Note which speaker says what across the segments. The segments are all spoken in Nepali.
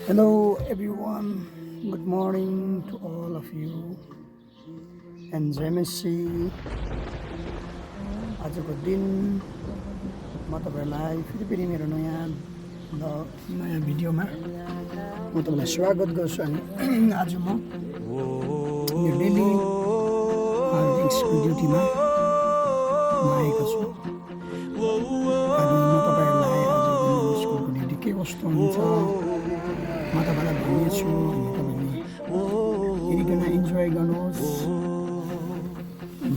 Speaker 1: Hello everyone, good morning to all of you and Jemesi आजको दिन म तपाईहरुलाई फेरि मेरो नयाँ भिडियोमा म तपाईलाई स्वागत गर्छु अनि आज म यो डेली स्कुल ड्युटीमा आएको छु अनि म तपाईहरुलाई आजको स्कुलको ड्युटी के कस्तो हुन्छ म तपाईलाई भन्नेछु अनि तपाईले हेरिकन इन्जोय गर्नुहोस्।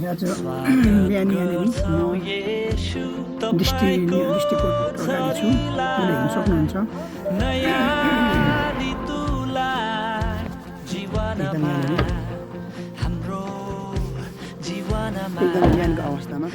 Speaker 1: आज बिहान डिस्ट्रिक्टको अगाडि छु, तपाईले हेर्न सक्नुहुन्छ। एकदम बिहानको अवस्थामा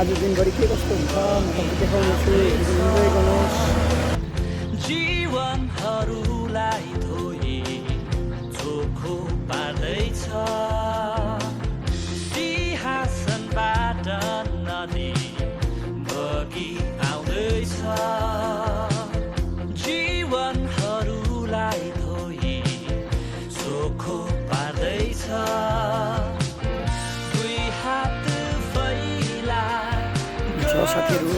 Speaker 1: आज दिनभरि के कस्तो हुन्छ म तपाईलाई देखाउनेछु, इन्जोय गर्नुहोस्।
Speaker 2: जीवनहरूलाई धोई चोखो पार्दैछ, सिंहासनबाट नदी बगी आउँदैछ। जीवनहरूलाई धोई चोखो पार्दैछ, दुई हात फैला
Speaker 1: साथीहरू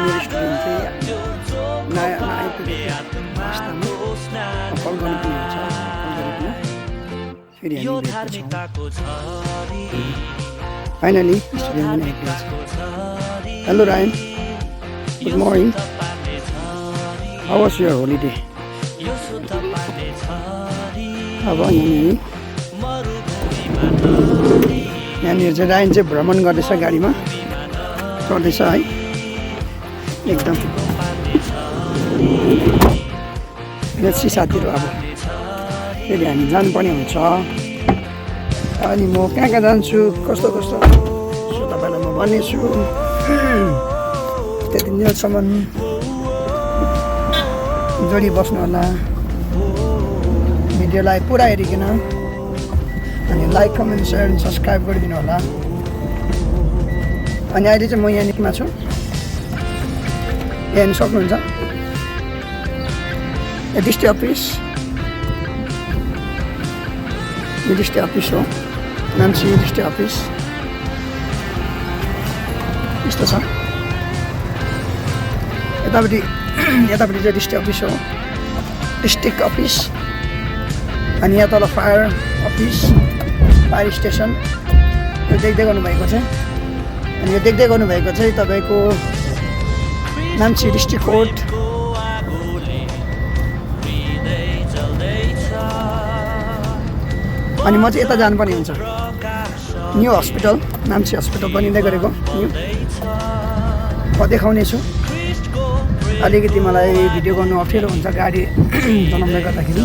Speaker 1: मेरो स्टुडेन्ट चाहिँ नयाँ आइपुगेको अवस्थामा कल गर्नुपर्ने हुन्छ, फेरि हामी भेट्नेछौँ। फाइनली स्टुडेन्ट पनि आइपुगेको छ। हेलो रायन, good morning, how was your holiday? अब यहाँनिर चाहिँ रायन चाहिँ भ्रमण गर्दैछ, गाडीमा चढ्दैछ है एकदम। लेट्स सी साथीहरू, अब फेरि हामी जानुपर्ने हुन्छ अनि म कहाँ कहाँ जान्छु, कस्तो कस्तो तपाईँलाई म भन्नेछु। त्यति दिनसम्म जोडी बस्नु होला, भिडियोलाई पुरा हेरिकन अनि लाइक कमेन्ट सेयर अनि सब्सक्राइब गरिदिनु होला। अनि अहिले चाहिँ म यहाँ निकमा छु, हेर्नु सक्नुहुन्छ डिस्ट्रिक्ट अफिस हो, नाम्ची डिस्ट्रिक्ट अफिस यस्तो छ। यतापट्टि चाहिँ डिस्ट्रिक्ट अफिस हो, डिस्ट्रिक्ट अफिस। अनि यहाँ तल फायर अफिस, फायर स्टेसन यो देख्दै गर्नुभएको चाहिँ, अनि यो देख्दै गर्नुभएको चाहिँ तपाईँको नाम्ची डिस्ट्रिक्ट कोर्ट। अनि म चाहिँ यता जानुपर्ने हुन्छ, न्यू हस्पिटल, नाम्ची हस्पिटल बनिँदै गरेको न्यू, म देखाउने छु। अलिकति मलाई भिडियो गर्नु अप्ठ्यारो हुन्छ गाडी चलाउँदै गर्दाखेरि।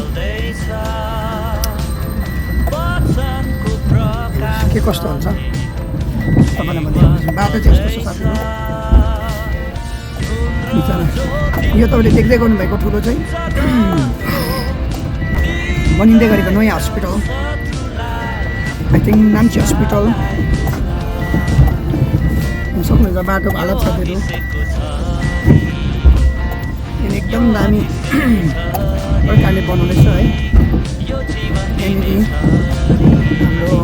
Speaker 1: के कस्तो हुन्छ तपाईँलाई म देखाउँछु। बाटो चाहिँ यस्तो छ साथीहरू, यो तपाईँले देख्दै गर्नुभएको ठुलो चाहिँ बनिँदै गरेको नयाँ hospital, I think Namchi hospital. सक्नुहुन्छ बाटोको हालत साथीहरू एकदम दामी प्रकारले बनाउँदैछ है। यहाँनिर हाम्रो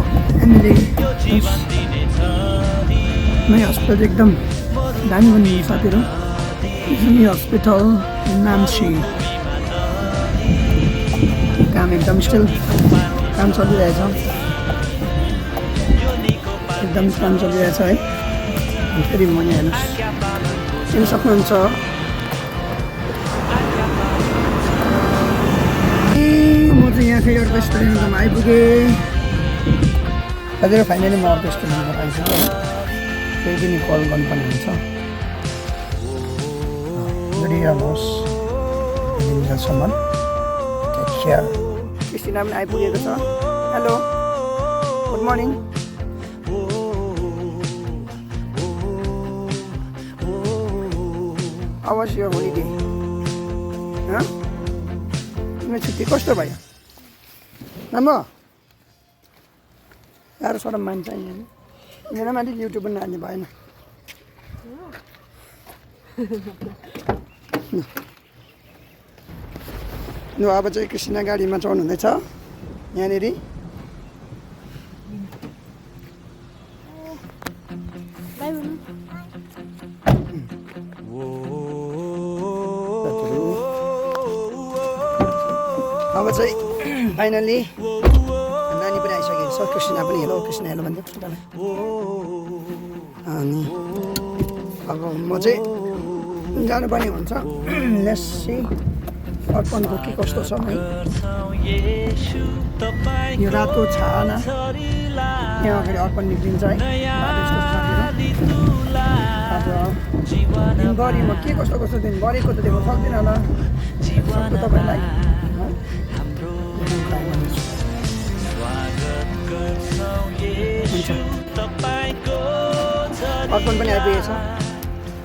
Speaker 1: नयाँ हस्पिटल एकदम दामी बनिन्छ साथीहरू। न्यू हस्पिटल नाम्ची, काम एकदम स्टिल काम चलिरहेछ, एकदम काम चलिरहेछ है। फेरि म यहाँ हेर्नु सक्नुहुन्छ म चाहिँ यहाँ फेरि अर्को स्टुडेन्टकोमा आइपुगेँ। हजुर फाइनली म अर्को स्टुडेन्टमा आइपुगेँ, फेरि पनि कल गर्नुपर्ने हुन्छ। जोडिरहनुहोस् दिनसम्म, टेक केयर। क्रिस्टिना पनि आइपुगेको छ। Hello. Good morning. How was your holiday? Huh? तिम्रो छुट्टी कस्तो भयो राम्रो यार सरम मान्छ यहाँ माथि युट्युब पनि हाल्ने भएन लु अब चाहिँ कृष्ण गाडीमा चढ्नु हुँदैछ यहाँनिर अब चाहिँ फाइनल्ली नानी पनि आइसकेको छ कृष्ण पनि हेलो कृष्ण हेलो भन्छ अनि अब म चाहिँ जानुपर्ने हुन्छ लेट्सी अर्पणको के कस्तो छ है यो रातो छाना यहाँ अगाडि अर्पण निक्लिन्छ है आज दिनभरि म के कस्तो कस्तो दिनभरिको त देख्न सक्दिनँ होला तपाईँलाई अर्पण पनि आइपुगेछ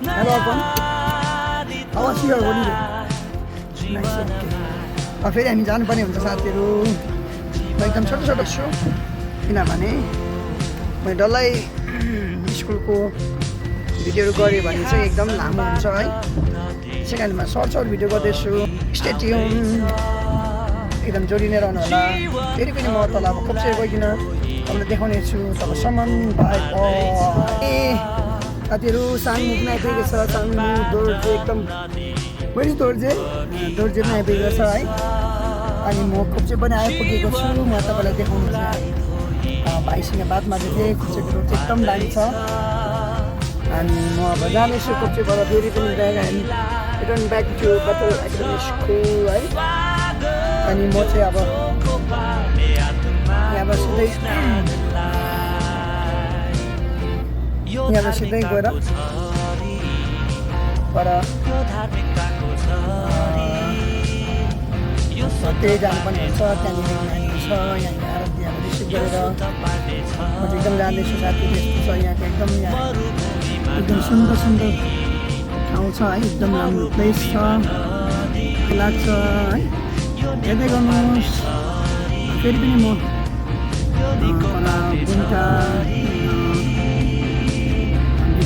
Speaker 1: हेलो अर्पण आवाज यो हो नि फेरि हामी जानुपर्ने हुन्छ साथीहरू म एकदम छोटो छोटो छु किनभने मैले डल्लै स्कुलको भिडियोहरू गरेँ भने चाहिँ एकदम लामो हुन्छ है त्यसै कारण म सर्ट सर्ट भिडियो गर्दैछु स्टे ट्युन एकदम जोडिने रहनु होला फेरि पनि म तल अब खोप्सेर गइकन तपाईँलाई देखाउने छु तपाईँसम्म बाई ए साथीहरू साङ्मु पनि आइपुगेको छ साङ्मु दोर्जे एकदम वेरी दोर्जे पनि आइपुगेको छ है अनि म खोप्से पनि आइपुगेको छु म तपाईँलाई देखाउनु चाहिँ भाइसँग बात मार्दै थिएँ खोप्सेको रोड चाहिँ एकदम दामी छ अनि म अब जाँदैछु खोप्सेबाट फेरि पनि रिटर्न ब्याक टु बटल एकाडेमी स्कुल है अनि म चाहिँ अब यहाँबाट सिधै गएर पर त्यही जानुपर्ने हुन्छ त्यहाँनिर नानी छ यहाँनिर आरतीहरू रिसिभ गरेर म चाहिँ एकदम जाँदैछु साथी यस्तो छ यहाँको एकदम यहाँ एकदम सुन्दर सुन्दर ठाउँ छ है एकदम राम्रो प्लेस छ लाग्छ है हेर्दै गर्नुहोस् फेरि पनि म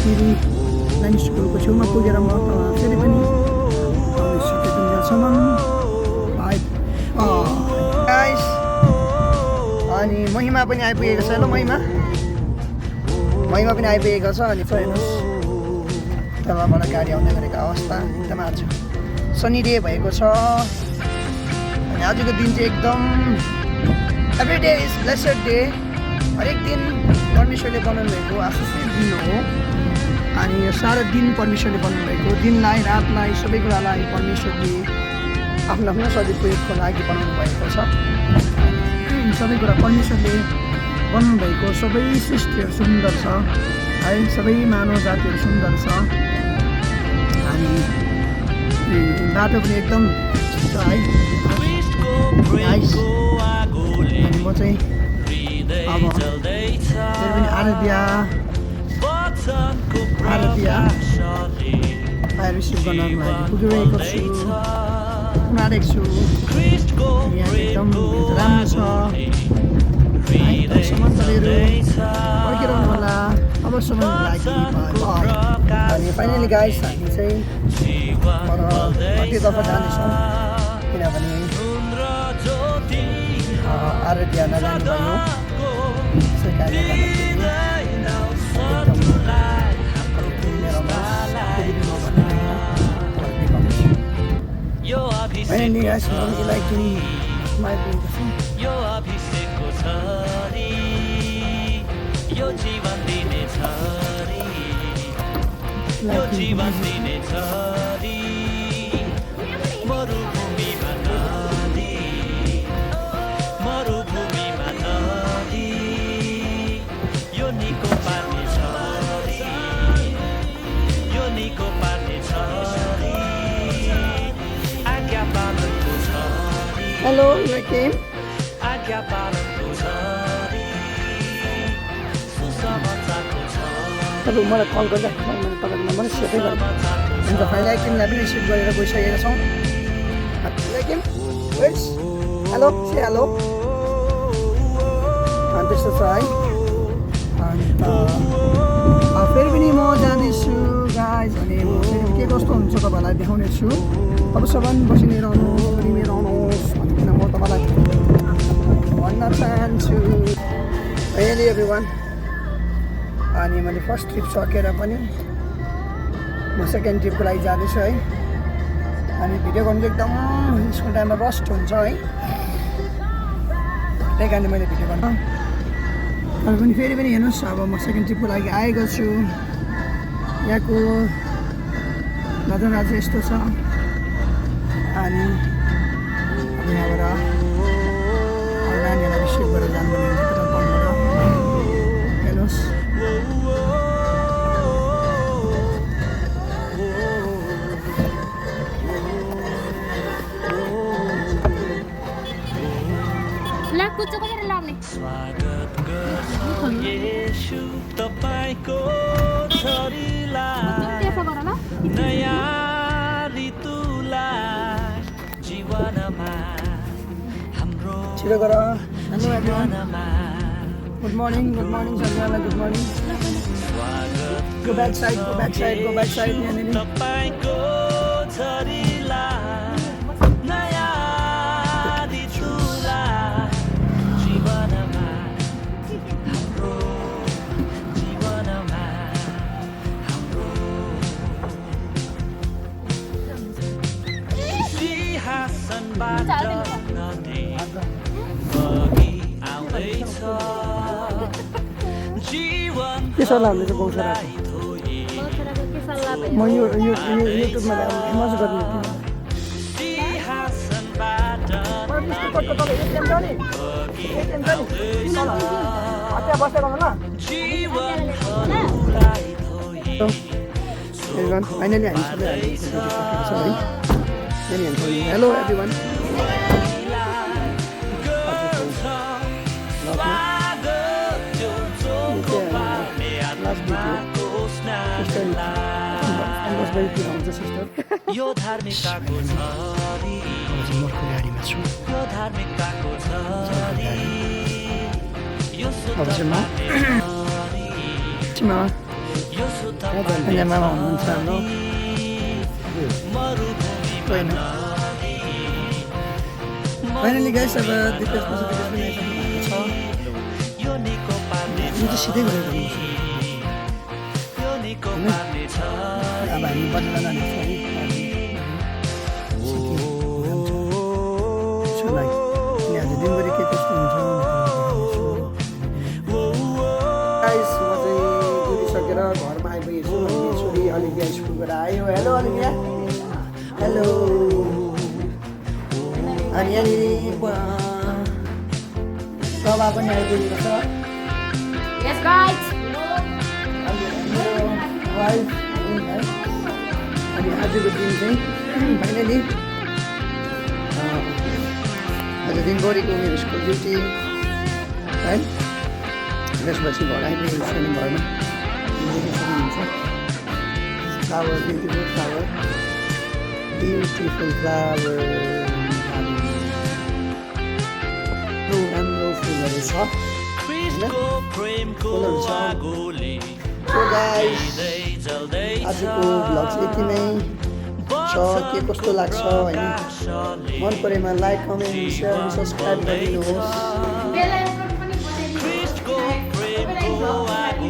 Speaker 1: फेरि नानी स्कुलको छेउमा पुगेर म फेरि पनि अनि महिमा पनि आइपुगेको छ हेलो महिमा पनि आइपुगेको छ अनि हेर्नुहोस् तलबाट गाडी आउँदै गरेको अवस्था एकदम आज सनी डे भएको छ अनि आजको दिन चाहिँ एकदम every day is blessed day हरेक दिन परमेश्वरले बनाउनु भएको आशिषित दिन हो अनि यो सारा दिन परमेश्वरले बनाउनु भएको दिनलाई रातलाई सबै कुरालाई परमेश्वरले आफ्नो आफ्नो सदुपयोगको लागि बनाउनु भएको छ सबै कुरा परमेश्वरले बनाउनु भएको सबै सृष्टिहरू सुन्दर छ है सबै मानव जातिहरू सुन्दर छ अनि बाटो पनि एकदम छ है अनि म चाहिँ अब फेरि पनि आरतिया रिसिभ गर्नको लागि पुगिरहेको छु आँटेको छु यहाँ एकदम राम्रो छ पर्खिरहनु होला अबसम्मको लागि अनि फाइनली गाइस हामी चाहिँ कतितर्फ जानेछौँ किनभने आरतिया नजानु भयो त्यसै कारणले Finally guys, I would like to my beautiful.
Speaker 2: Yo abhiseko chari, yo jivan dine chari, yo jivan dine chari, marubhumi ma nadi, yo niko parne chari, yo niko parne chari.
Speaker 1: Hello, you came?
Speaker 2: Agya palanko छोरी सुसमाचारको छोरी
Speaker 1: तपाईँ मलाई कल गर्दा मैले तपाईँको नम्बर सेभै गरेँ हुन्छ फाइनली किमलाई पनि रिसिभ गरेर गइसकेका छौँ किम हेलो से हेलो अनि त्यस्तो छ है अन्त फेरि पनि म जाँदैछु गाइज अनि म फेरि के कस्तो हुन्छ तपाईँहरूलाई देखाउने छु अबसम्म बसी नै रहनुहोस् भनिकन म तपाईँलाई भन्न चाहन्छु हेलो एभ्रिवान अनि मैले फर्स्ट ट्रिप सकेर पनि म सेकेन्ड ट्रिपको लागि जाँदैछु है अनि भिडियो गर्नु चाहिँ एकदम स्कुल टाइममा रस्ट हुन्छ है त्यही कारणले मैले भिडियो गर्नु तर पनि फेरि पनि हेर्नुहोस् अब म सेकेन्ड ट्रिपको लागि आएको छु यहाँको नजारा चाहिँ यस्तो छ अनि अब यहाँबाट नानीहरूलाई रिसिभ गरेर जानुपर्ने हुन्छ पेट्रोल पम्पबाट हेर्नुहोस्
Speaker 2: स्वागत गर्छु येशू तपाईको छोरीलाई नयाँ ऋतुलाई जीवनमा हाम्रो
Speaker 1: छिटो गर हेलो एभ्रिवान
Speaker 2: जीवनमा
Speaker 1: गुड मर्निङ सबैजनालाई गुड मर्निङ
Speaker 2: स्वागत
Speaker 1: गो ब्याक साइड यहाँनिर
Speaker 2: तपाईको छोरीलाई नयाँ ऋतुलाई जीवनमा हाम्रो जीवनमा हाम्रो सिंहासनबाट नदी बगी आउँदैछ जीवन
Speaker 1: के सल्लाह हामीले चाहिँ गौसरा म यो युट्युबमा फेमस गर्ने फाइनली हामी सबै हेलो एभ्रिवान
Speaker 2: यो धार्मिकताको छोरी
Speaker 1: गाडीमा छु
Speaker 2: यो धार्मिकताको छोरी यो
Speaker 1: अब चाहिँ म
Speaker 2: सुत्रमा यो सुत्रमा
Speaker 1: मामा हुनुहुन्छ हाम्रो
Speaker 2: मरुभूमि
Speaker 1: फाइनली गाइस अब दिपेश पनि आइसक्नु छ
Speaker 2: यो निको पार्ने
Speaker 1: म चाहिँ सिधै गएर
Speaker 2: यो निको पार्ने छ
Speaker 1: अब हामी बजार जाने छ आज दिनभरि के कस्तो हुन्छ गाइस म चाहिँ डुबिसकेर घरमा आइपुगेछु अनि छोरी अलिबिया स्कुलबाट आयो हेलो अलिबिया हेलो अनि यहाँनिर प्रभा पनि आइपुगेको छ वाइफ अनि आजको दिन चाहिँ फाइनली आज दिनभरिको मेरो स्कुल ड्युटी है त्यसपछि घर आइपुगेको छु अनि घरमा सक्नुहुन्छ फ्लावर ब्युटिफुल फ्लावर राम्रो फुलहरू छ
Speaker 2: ख्रीष्टको प्रेमको आगोले
Speaker 1: सो गाइस आजको भ्लग चाहिँ यति नै छ के कस्तो लाग्छ होइन मन परेमा लाइक कमेन्ट सेयर अनि सब्सक्राइब गरिदिनुहोस्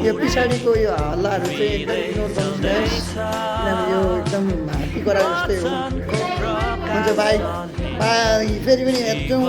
Speaker 1: यो पछाडिको यो हल्लाहरू चाहिँ एकदम इग्नोर गर्नुहोस् किनभने यो एकदम हात्ती गरा जस्तै हो हुन्छ बाई फेरि पनि हेर्छौँ